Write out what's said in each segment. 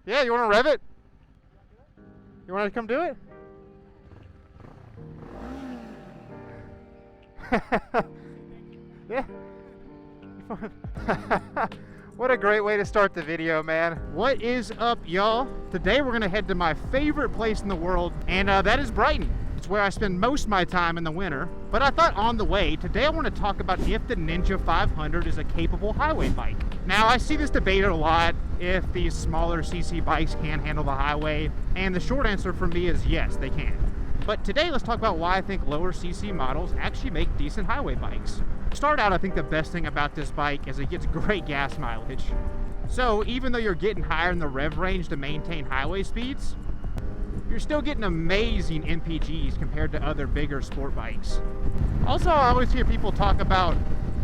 Yeah, you want to rev it? You want to come do it? Yeah. What a great way to start the video, man. What is up, y'all? Today we're gonna head to my favorite place in the world, and that is Brighton. It's where I spend most of my time in the winter. But I thought on the way, today I want to talk about if the Ninja 500 is a capable highway bike. Now, I see this debated a lot, if these smaller CC bikes can handle the highway, and the short answer for me is yes, they can. But today, let's talk about why I think lower CC models actually make decent highway bikes. To start out, I think the best thing about this bike is it gets great gas mileage. So even though you're getting higher in the rev range to maintain highway speeds, you're still getting amazing MPGs compared to other bigger sport bikes. Also, I always hear people talk about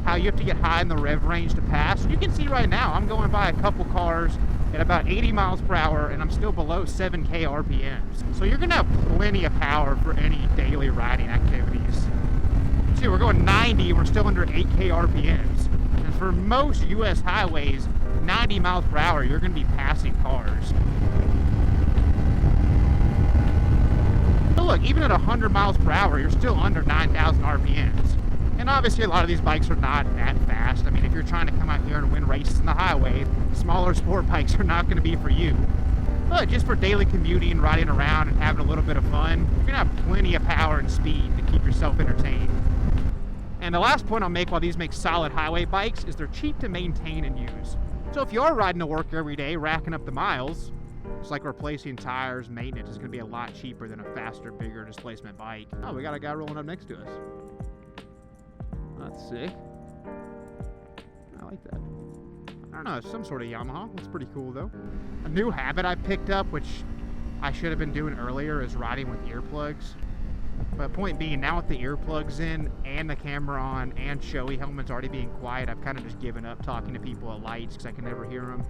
how you have to get high in the rev range to pass. You can see right now, I'm going by a couple cars at about 80 miles per hour and I'm still below 7K RPMs. So you're gonna have plenty of power for any daily riding activities. See, we're going 90 and we're still under 8K RPMs. And for most US highways, 90 miles per hour, you're gonna be passing cars. But look, even at 100 miles per hour, you're still under 9,000 RPMs. And obviously a lot of these bikes are not that fast. I mean, if you're trying to come out here and win races in the highway, smaller sport bikes are not going to be for you. But just for daily commuting, riding around, and having a little bit of fun, you're going to have plenty of power and speed to keep yourself entertained. And the last point I'll make while these make solid highway bikes is they're cheap to maintain and use. So if you are riding to work every day, racking up the miles, it's like replacing tires, maintenance is going to be a lot cheaper than a faster, bigger displacement bike. Oh, we got a guy rolling up next to us. That's sick. I like that. I don't know, it's some sort of Yamaha. That's pretty cool though. A new habit I picked up, which I should have been doing earlier, is riding with earplugs. But point being, now with the earplugs in and the camera on and showy helmets already being quiet, I've kind of just given up talking to people at lights because I can never hear them.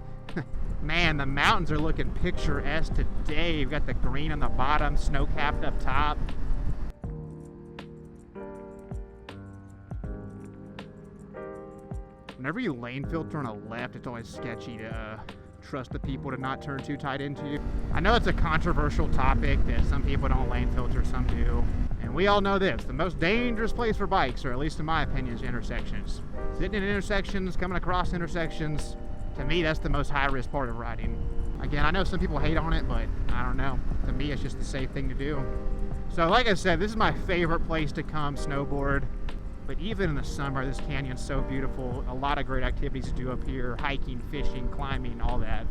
Man, the mountains are looking picturesque today. You've got the green on the bottom, snow-capped up top. Whenever you lane filter on a left, it's always sketchy to trust the people to not turn too tight into you. I know it's a controversial topic that some people don't lane filter, some do. And we all know this, the most dangerous place for bikes, or at least in my opinion, is intersections. Sitting in intersections, coming across intersections, to me that's the most high-risk part of riding. Again, I know some people hate on it, but I don't know. To me, it's just the safe thing to do. So like I said, this is my favorite place to come snowboard. But even in the summer, this canyon's so beautiful. A lot of great activities to do up here, hiking, fishing, climbing, all that.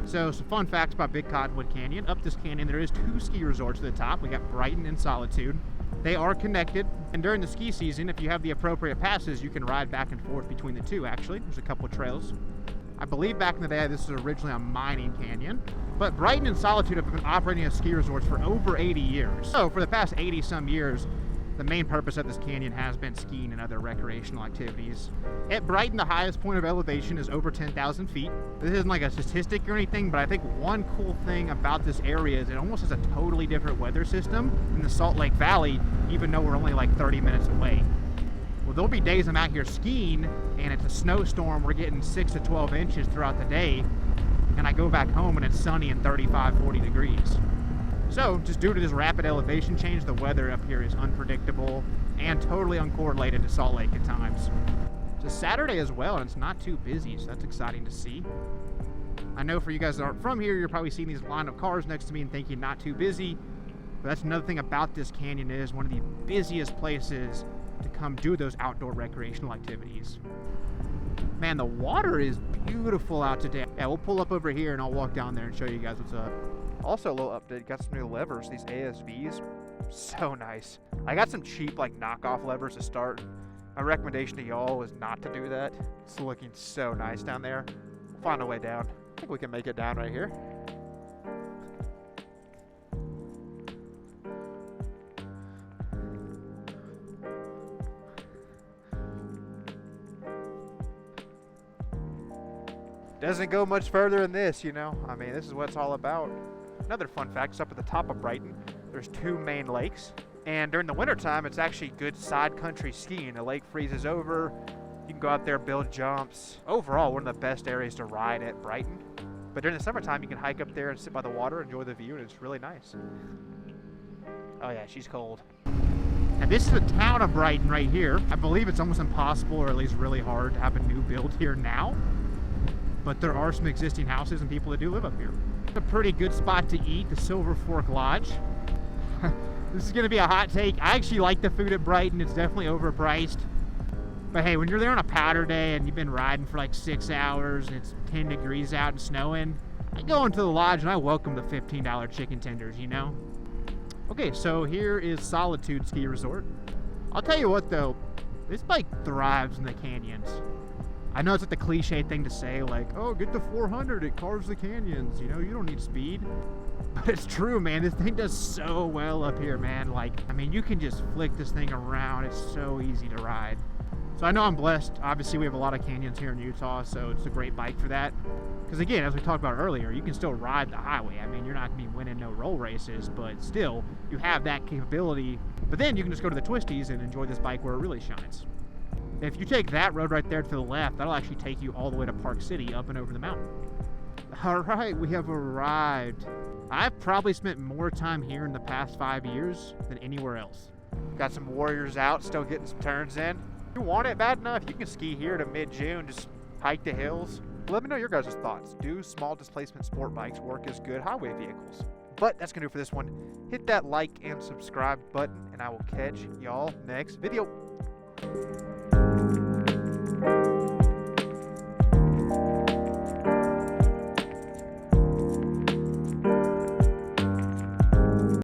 So some fun facts about Big Cottonwood Canyon. Up this canyon, there is 2 ski resorts at the top. We got Brighton and Solitude. They are connected. And during the ski season, if you have the appropriate passes, you can ride back and forth between the two, actually. There's a couple of trails. I believe back in the day, this was originally a mining canyon. But Brighton and Solitude have been operating as ski resorts for over 80 years. So for the past 80-some years, the main purpose of this canyon has been skiing and other recreational activities. At Brighton, the highest point of elevation is over 10,000 feet. This isn't like a statistic or anything, but I think one cool thing about this area is it almost has a totally different weather system in the Salt Lake Valley, even though we're only like 30 minutes away. Well, there'll be days I'm out here skiing and it's a snowstorm. We're getting 6 to 12 inches throughout the day, and I go back home and it's sunny and 35, 40 degrees. So, just due to this rapid elevation change, the weather up here is unpredictable and totally uncorrelated to Salt Lake at times. It's a Saturday as well, and it's not too busy, so that's exciting to see. I know for you guys that aren't from here, you're probably seeing these line of cars next to me and thinking not too busy, but that's another thing about this canyon. It is one of the busiest places to come do those outdoor recreational activities. Man, the water is beautiful out today. Yeah, we'll pull up over here and I'll walk down there and show you guys what's up. Also, a little update, got some new levers, these ASVs, so nice. I got some cheap like knockoff levers to start. My recommendation to y'all is not to do that. It's looking so nice down there. We'll find a way down. I think we can make it down right here. Doesn't go much further than this, you know. I mean, this is what it's all about. Another fun fact is up at the top of Brighton, there's 2 main lakes. And during the wintertime, it's actually good side country skiing. The lake freezes over. You can go out there, build jumps. Overall, one of the best areas to ride at Brighton. But during the summertime, you can hike up there and sit by the water, enjoy the view, and it's really nice. Oh yeah, she's cold. And this is the town of Brighton right here. I believe it's almost impossible, or at least really hard, to have a new build here now. But there are some existing houses and people that do live up here. It's a pretty good spot to eat, the Silver Fork Lodge. This is gonna be a hot take. I actually like the food at Brighton. It's definitely overpriced. But hey, when you're there on a powder day and you've been riding for like 6 hours and it's 10 degrees out and snowing, I go into the lodge and I welcome the $15 chicken tenders, you know? Okay, so here is Solitude Ski Resort. I'll tell you what though, this bike thrives in the canyons. I know it's like the cliche thing to say, like, oh, get the 400, it carves the canyons, you know, you don't need speed. But it's true, man, this thing does so well up here, man. Like, I mean, you can just flick this thing around, it's so easy to ride. So I know I'm blessed. Obviously, we have a lot of canyons here in Utah, so it's a great bike for that. Because again, as we talked about earlier, you can still ride the highway. I mean, you're not going to be winning no roll races, but still, you have that capability. But then you can just go to the twisties and enjoy this bike where it really shines. If you take that road right there to the left, that'll actually take you all the way to Park City, up and over the mountain. All right, we have arrived. I've probably spent more time here in the past 5 years than anywhere else. Got some warriors out, still getting some turns in. If you want it bad enough, you can ski here to mid-June, just hike the hills. Let me know your guys' thoughts. Do small displacement sport bikes work as good highway vehicles? But that's gonna do it for this one. Hit that like and subscribe button, and I will catch y'all next video.